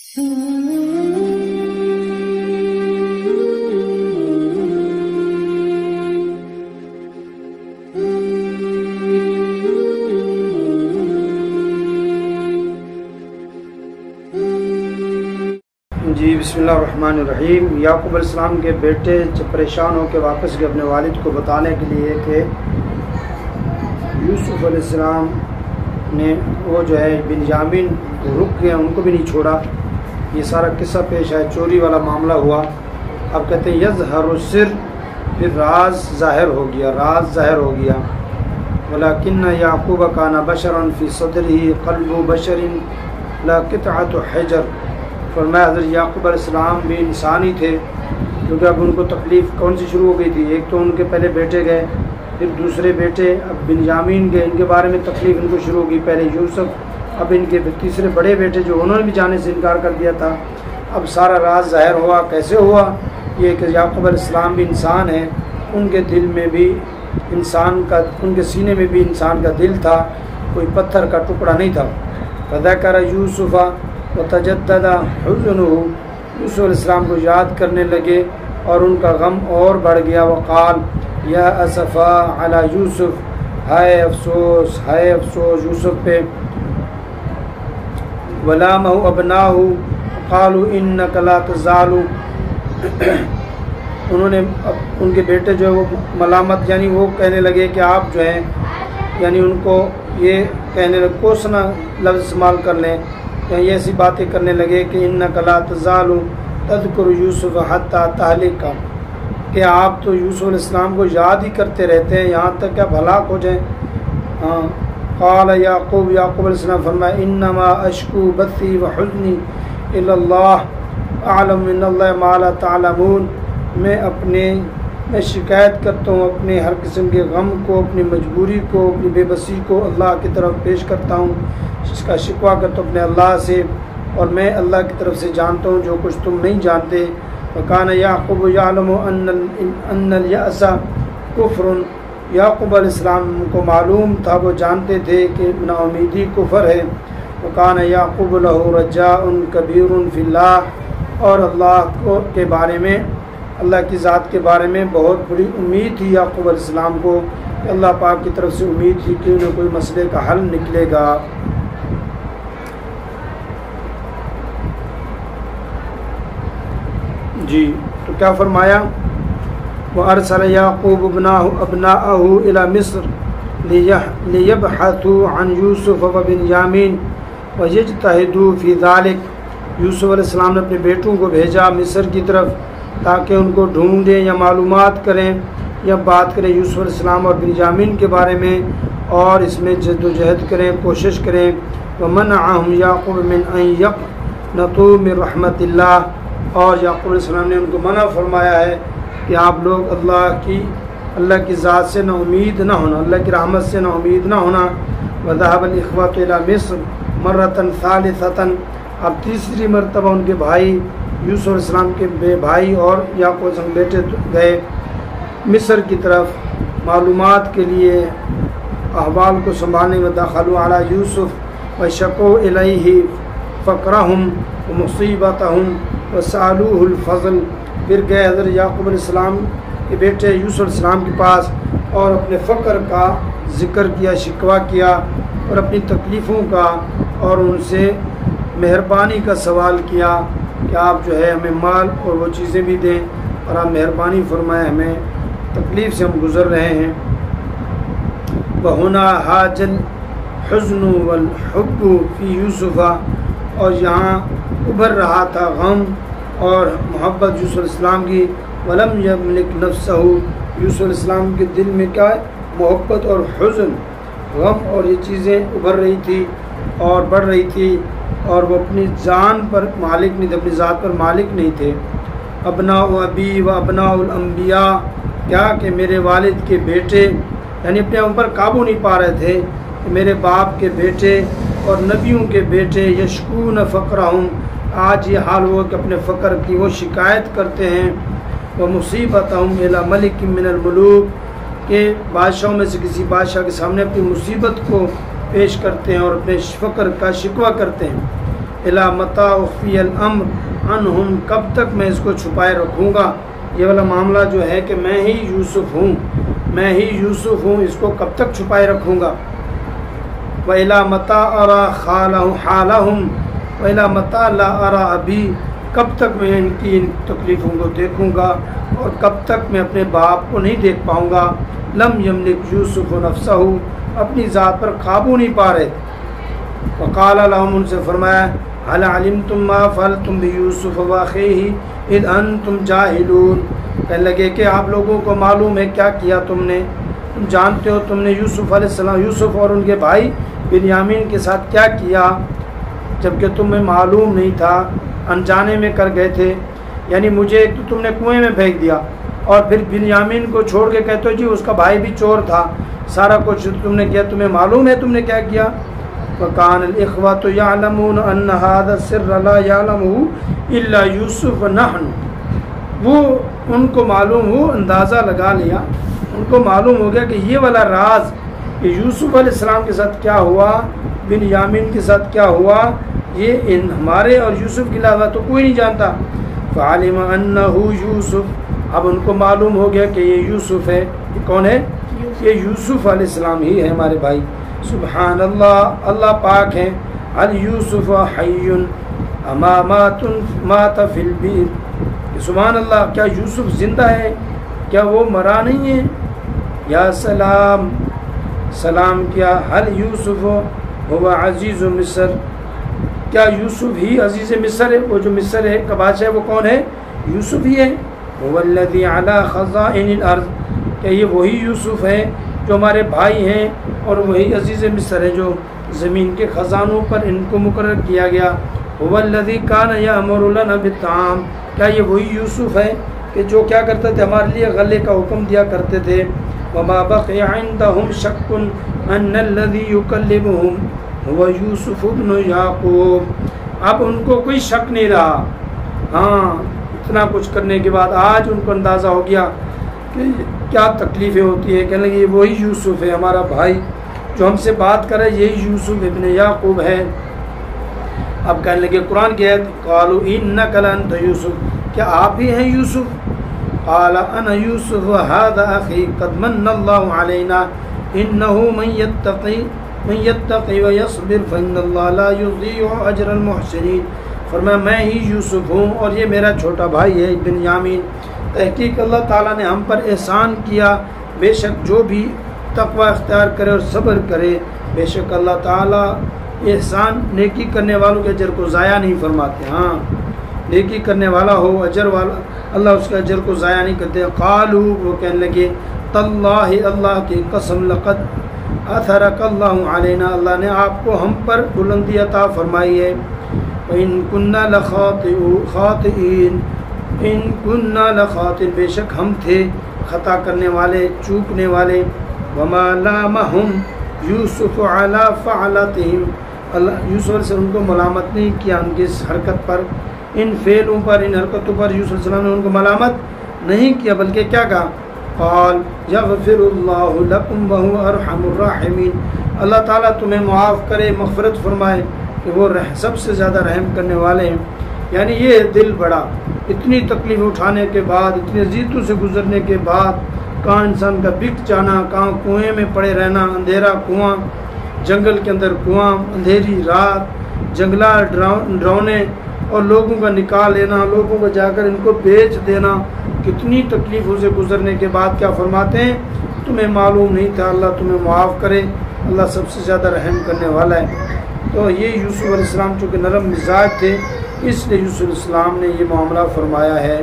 جی بسم اللہ الرحمن الرحیم۔ یعقوب علیہ السلام کے بیٹے جب پریشان ہو کے واپس گئے اپنے والد کو بتانے کے لیے کہ یوسف علیہ السلام نے وہ جو ہے بنیامین رک گئے، ان کو بھی نہیں چھوڑا، یہ سارا قصہ پیش ہے، چوری والا معاملہ ہوا۔ اب کہتے ہیں یظہر السر، پھر راز ظاہر ہو گیا، راز ظاہر ہو گیا۔ ولیکن یعقوب کان بشرا فی صدرہ قلب بشر لا قطعۃ حجر۔ فرمایا حضرت یعقوب علیہ السلام بھی انسان ہی تھے، کیونکہ اب ان کو تکلیف کون سی شروع ہو گئی تھی؟ ایک تو ان کے پہلے بیٹے گئے، پھر دوسرے بیٹے اب بنیامین گئے، ان کے بارے میں تکلیف ان کو شروع ہو گئی، پہلے یوسف، اب ان کے تیسرے بڑے بیٹے جو انہوں نے بھی جانے سے انکار کر دیا تھا۔ اب سارا راز ظاہر ہوا، کیسے ہوا؟ یہ کہ یعقوب علیہ السلام بھی انسان ہیں، ان کے دل میں بھی انسان کا، ان کے سینے میں بھی انسان کا دل تھا، کوئی پتھر کا ٹکڑا نہیں تھا۔ فذکر یوسف وتجدد حزنہ، یوسف علیہ السلام کو یاد کرنے لگے اور ان کا غم اور بڑھ گیا۔ وقال یا اسفا علی یوسف، ہائے افسوس، ہائے افسوس یوسف پہ۔ ولامہ ابناہ قالوا انک لا تزال، انہوں نے ان کے بیٹے جو ہے وہ ملامت، یعنی وہ کہنے لگے کہ آپ جو ہیں، یعنی ان کو یہ کہنے لگے، کوسنا لفظ استعمال کر لیں، یہ ایسی باتیں کرنے لگے کہ انک لا تزال تذکر یوسف حتی تہلک، کہ آپ تو یوسف علیہ السلام کو یاد ہی کرتے رہتے ہیں یہاں تک کہ آپ ہلاک ہو جائیں۔ قال یعقوب، یعقوب علیہ السلام فرمایا انما اشکو بثی وحزنی الی اللہ اعلم من اللہ ما لا تعلمون، میں شکایت کرتا ہوں اپنے ہر قسم کے غم کو، اپنی مجبوری کو، اپنی بے بسی کو اللہ کی طرف پیش کرتا ہوں، اس کا شکوہ کرتا ہوں اپنے اللہ سے، اور میں اللہ کی طرف سے جانتا ہوں جو کچھ تم نہیں جانتے۔ وکان یعقوب یعلم ان الیأس کفر، یعقوب علیہ السلام کو معلوم تھا، وہ جانتے تھے کہ نا امیدی کفر ہے۔ وکان یعقوب لہ رجاء کبیر فی اللہ، اور اللہ کے بارے میں، اللہ کی ذات کے بارے میں بہت بڑی امید تھی یعقوب علیہ السلام کو، کہ اللہ پاک کی طرف سے امید تھی کہ انہیں کوئی مسئلے کا حل نکلے گا۔ جی تو کیا فرمایا؟ وَأَرْسَلَ يَعْقُوبُ أَبْنَاءَهُ إِلَى مِصْرَ لِيَبْحَثُوا عَنْ يُوسُفَ وَبِنْيَامِينَ وَيَجْتَهِدُوا فِي ذَلِكَ، یوسف علیہ السلام نے اپنے بیٹوں کو بھیجا مصر کی طرف تاکہ ان کو ڈھونڈیں یا معلومات کریں یا بات کریں یوسف علیہ السلام اور بنیامین کے بارے میں، اور اس میں جد و جہد کریں، کوشش کریں۔ وَمَنَعَهُمْ يَعْقُوبُ مِنْ أَنْ يَقْنَطُوا مِنْ رَحْمَةِ اللَّهِ، اور یعقوب علیہ السلام نے ان کو منع فرمایا ہے کہ آپ لوگ اللہ کی ذات سے نا امید نہ ہونا، اللہ کی رحمت سے نا امید نہ ہونا۔ وذهب الإخوة إلى مصر مرة ثالثة، اب تیسری مرتبہ ان کے بھائی یوسف علیہ السلام کے بھائی اور یعقوب علیہ السلام بیٹے گئے مصر کی طرف معلومات کے لیے، احوال کو سنبھالنے میں۔ دخلوا علی یوسف وشکوا الیہ فقرہم ومصیبتہم وسألوہ الفضل، پھر گئے حضرت یعقوب علیہ السلام کے بیٹے یوسف علیہ السلام کے پاس اور اپنے فقر کا ذکر کیا، شکوہ کیا، اور اپنی تکلیفوں کا، اور ان سے مہربانی کا سوال کیا کہ آپ جو ہے ہمیں مال اور وہ چیزیں بھی دیں، اور آپ مہربانی فرمائیں، ہمیں تکلیف سے ہم گزر رہے ہیں۔ وَهُنَا هَاجَ الْحُزْنُ وَالْحُبُّ فِي يُوسُفَ، اور یہاں ابھر رہا تھا غم اور محبت یوسف علیہ السلام کی۔ وَلَمْ يَمْلِكْ نَفْسَهُ، یوسف علیہ السلام کے دل میں کیا محبت اور حزن، غم اور یہ چیزیں ابھر رہی تھی اور بڑھ رہی تھی، اور وہ اپنی جان پر مالک نہیں تھے، اپنی ذات پر مالک نہیں تھے۔ ابناء ابی و ابناء الانبیاء، کیا کہ میرے والد کے بیٹے، یعنی اپنے اوپر قابو نہیں پا رہے تھے کہ میرے باپ کے بیٹے اور نبیوں کے بیٹے یشکون فقرہم، آج یہ حال ہوا کہ اپنے فقر کی وہ شکایت کرتے ہیں۔ ومصیبتہم الی ملک من الملوک، کہ بادشاہوں میں سے کسی بادشاہ کے سامنے اپنی مصیبت کو پیش کرتے ہیں اور اپنے فقر کا شکوہ کرتے ہیں۔ الی متی اخفی الامر عنہم، کب تک میں اس کو چھپائے رکھوں گا، یہ والا معاملہ جو ہے کہ میں ہی یوسف ہوں، میں ہی یوسف ہوں، اس کو کب تک چھپائے رکھوں گا۔ وَإِلَى مَتَى أَرَى حَالَهُمْ وَإِلَى مَتَى لَا أَرَى أَبِي، کب تک میں ان کی ان تکلیفوں کو دیکھوں گا اور کب تک میں اپنے باپ کو نہیں دیکھ پاؤں گا۔ لم یملک یوسف نفسہ، اپنی ذات پر قابو نہیں پا رہے۔ وقال لهم، ان سے فرمایا، هل علمتم ما فعلتم بيوسف واخيه اذ انتم جاہلون، کہنے لگے کہ آپ لوگوں کو معلوم ہے کیا کیا تم نے، تم جانتے ہو تم نے یوسف علیہ السلام، یوسف اور ان کے بھائی بنیامین کے ساتھ کیا کیا، جبکہ تمہیں معلوم نہیں تھا، انجانے میں کر گئے تھے۔ یعنی مجھے ایک تو تم نے کنویں میں پھینک دیا اور پھر بنیامین کو چھوڑ کے کہتے ہو جی اس کا بھائی بھی چور تھا، سارا کچھ تم نے کیا، تمہیں معلوم ہے تم نے کیا کیا۔ وَكَانَ الْإِخْوَةُ يَعْلَمُونَ أَنَّ هَذَا السِّرَّ لَا يَعْلَمُهُ إِلَّا يُوسُفُ وَنَحْنُ، وہ ان کو معلوم ہو، اندازہ لگا لیا، ان کو معلوم ہو گیا کہ یہ والا راز کہ یوسف علیہ السلام کے ساتھ کیا ہوا، بنیامین کے ساتھ کیا ہوا، یہ ان ہمارے اور یوسف کے علاوہ تو کوئی نہیں جانتا۔ فَعَلِمَ أَنَّهُ يُوسُف، اب ان کو معلوم ہو گیا کہ یہ یوسف ہے، یہ کون ہے، یہ یوسف علیہ السلام ہی ہے ہمارے بھائی۔ سبحان اللہ، اللہ پاک ہیں۔ هل یوسف حی اما مات فی البئر، سبحان اللہ، کیا یوسف زندہ ہے، کیا وہ مرا نہیں ہے؟ یا سلام، سلام کیا، هل یوسف هو عزیز مصر، کیا یوسف ہی عزیز مصر ہے، وہ جو مصر ہے کا بادشاہ ہے وہ کون ہے، یوسف ہی ہے۔ هو الذی علی خزائن الارض، کہ یہ وہی یوسف ہے جو ہمارے بھائی ہیں اور وہی عزیز مصر ہے جو زمین کے خزانوں پر ان کو مقرر کیا گیا۔ هو الذی کان یأمر لنا بالطعام، کیا یہ وہی یوسف ہے کہ جو کیا کرتے تھے، ہمارے لیے غلے کا حکم دیا کرتے تھے۔ وما بقي عندهم شك ان الذي يكلمهم هو یوسف ابن یعقوب، اب ان کو کوئی شک نہیں رہا، ہاں اتنا کچھ کرنے کے بعد آج ان کو اندازہ ہو گیا کہ کیا تکلیفیں ہوتی ہیں۔ کہنے لگے یہ وہی یوسف ہے ہمارا بھائی جو ہم سے بات کرے، یہی یوسف ابن یعقوب ہے۔ اب کہنے لگے قرآن کی آیت، قالوا انک لانت یوسف، کیا آپ ہی ہیں یوسف؟ قال انا یوسف وهذا اخی قد من اللہ علینا انه من یتقی ویصبر فان اللہ لا یضیع اجر المحسنین، فرمایا میں ہی یوسف ہوں اور یہ میرا چھوٹا بھائی ہے بنیامین، تحقیق اللہ تعالیٰ نے ہم پر احسان کیا، بے شک جو بھی تقوی اختیار کرے اور صبر کرے، بے شک اللہ تعالیٰ احسان نیکی کرنے والوں کے اجر کو ضائع نہیں فرماتے۔ ہاں نیکی کرنے والا ہو، اجر والا، اللہ اس کے اجر کو ضائع نہیں کرتے۔ قالو، وہ کہنے لگے، تاللہ، اللہ کی قسم، لقد اثرک اللہ علینا، اللہ نے آپ کو ہم پر بلندی عطا فرمائی ہے۔ وَإِن كُنَّا خَاطِئِينَ، ان كُنَّا لَخَاطِئِينَ، بے شک ہم تھے خطا کرنے والے، چوکنے والے۔ وما لامهم یوسف علی فعلتہم، اللہ یوسف علیہ السلام کو ملامت نہیں کیا ان کی اس حرکت پر، ان فعلوں پر، ان حرکتوں پر یوسف علیہ السلام نے ان کو ملامت نہیں کیا، بلکہ کیا کہا، قال یغفر اللہ لکم وہو ارحم الراحمین، اللہ تعالیٰ تمہیں معاف کرے، مغفرت فرمائے کہ وہ سب سے زیادہ رحم کرنے والے ہیں۔ یعنی یہ دل بڑا، اتنی تکلیف اٹھانے کے بعد، اتنی اذیتوں سے گزرنے کے بعد، کہاں انسان کا بک جانا، کہاں کنویں میں پڑے رہنا، اندھیرا کنواں، جنگل کے اندر کنواں، اندھیری رات، جنگلات ڈراؤنے اور لوگوں کا نکال لینا، لوگوں کو جا کر ان کو بیچ دینا، کتنی تکلیفوں سے گزرنے کے بعد کیا فرماتے ہیں، تمہیں معلوم نہیں تھا، اللہ تمہیں معاف کرے، اللہ سب سے زیادہ رحم کرنے والا ہے۔ تو یہ یوسف علیہ السلام چونکہ نرم مزاج تھے، اس لیے یوسف علیہ السلام نے یہ معاملہ فرمایا ہے۔